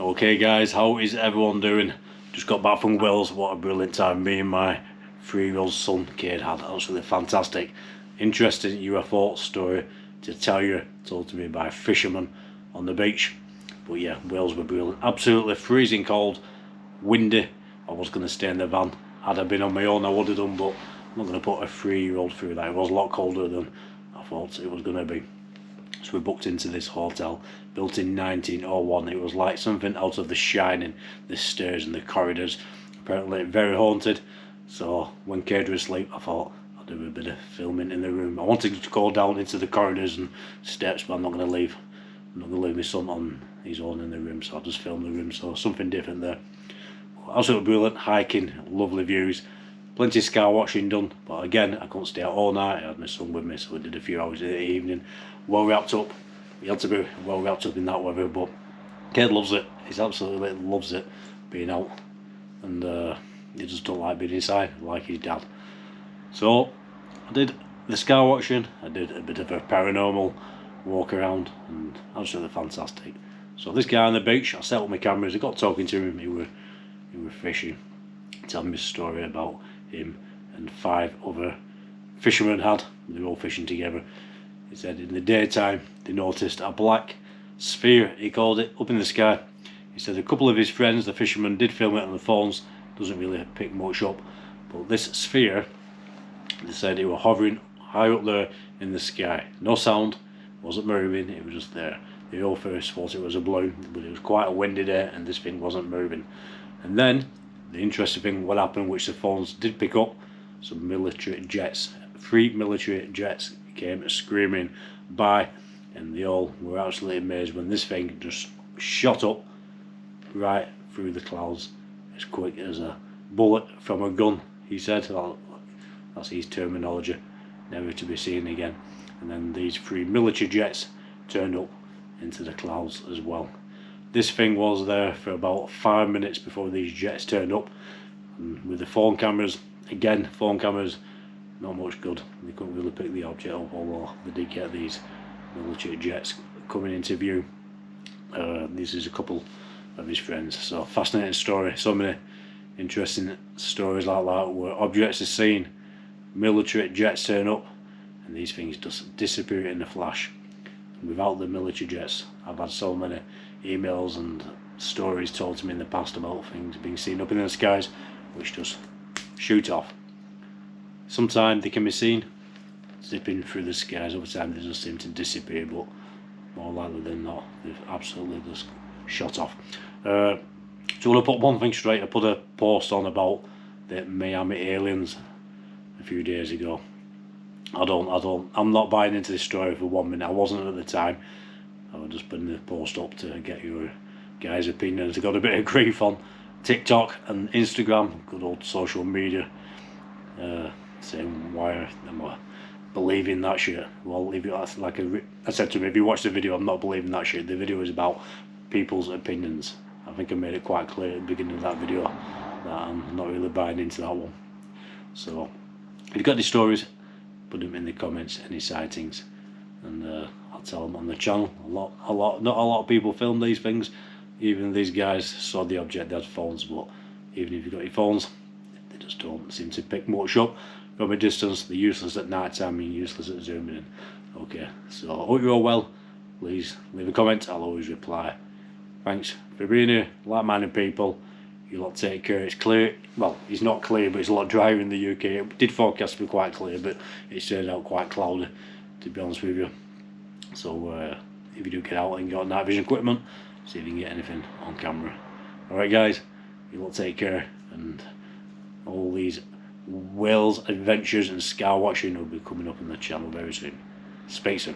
Okay guys, how is everyone doing? Just got back from Wales. What a brilliant time me and my 3-year-old son Cade had. Absolutely fantastic, interesting UFO story to tell you, told to me by a fisherman on the beach. But yeah, Wales were brilliant. Absolutely freezing cold, windy. I was going to stay in the van. Had I been on my own I would have done, but I'm not going to put a 3-year-old through that. It was a lot colder than I thought it was going to be. So we booked into this hotel, built in 1901. It was like something out of The Shining, the stairs and the corridors. Apparently very haunted. So when Cade was asleep, I thought I'll do a bit of filming in the room. I wanted to go down into the corridors and steps, but I'm not going to leave. I'm not going to leave my son on his own in the room, so I'll just film the room. So something different there. Absolutely brilliant, hiking, lovely views. Plenty of sky watching done, but again I couldn't stay out all night. I had my son with me, so we did a few hours in the evening. Well wrapped up. We had to be well wrapped up in that weather, but Cade loves it. He absolutely loves it, being out, and he just don't like being inside like his dad. So I did the sky watching. I did a bit of a paranormal walk around, and absolutely fantastic. So this guy on the beach, I set up my cameras. I got talking to him. He were fishing, telling me a story about him and 5 other fishermen had. They were all fishing together. He said in the daytime they noticed a black sphere, he called it, up in the sky. He said a couple of his friends, the fishermen, did film it on the phones. Doesn't really pick much up, but this sphere, they said it was hovering high up there in the sky. No sound, wasn't moving, it was just there. They all first thought it was a balloon, but it was quite a windy day and this thing wasn't moving. And then the interesting thing, what happened, which the phones did pick up, some military jets, 3 military jets came screaming by, and they all were absolutely amazed when this thing just shot up right through the clouds as quick as a bullet from a gun. He said, well, that's his terminology, never to be seen again. And then these 3 military jets turned up into the clouds as well. This thing was there for about 5 minutes before these jets turned up, and with the phone cameras, again, phone cameras, not much good. They couldn't really pick the object up, although they did get these military jets coming into view. This is a couple of his friends. So fascinating story. So many interesting stories like that where objects are seen, military jets turn up, and these things just disappear in a flash. And without the military jets, I've had so many emails and stories told to me in the past about things being seen up in the skies which just shoot off. Sometimes they can be seen zipping through the skies, other times they just seem to disappear, but more likely than not they've absolutely just shot off. So I want to put one thing straight. I put a post on about the Miami aliens a few days ago. I'm not buying into this story for 1 minute. I wasn't at the time. I was just putting the post up to get your guys' opinions. I got a bit of grief on TikTok and Instagram, good old social media, saying why am I believing that shit. Well, if you, like I said to him, if you watch the video, I'm not believing that shit. The video is about people's opinions. I think I made it quite clear at the beginning of that video that I'm not really buying into that one. So if you've got any stories, put them in the comments, any sightings, and I'll tell them on the channel. Not a lot of people film these things. Even these guys saw the object, they had phones, but even if you've got your phones, they just don't seem to pick much up from a distance. They're useless at night time and useless at zooming in. Okay, so I hope you're all well. Please leave a comment, I'll always reply. Thanks for being here, like-minded people. You lot take care. It's clear, well, it's not clear, but it's a lot drier in the UK. It did forecast to be quite clear, but it turned out quite cloudy, to be honest with you. So if you do get out and you got night vision equipment, see if you can get anything on camera. Alright guys, you lot take care, and all these Wales adventures and sky watching will be coming up on the channel very soon. Speak soon.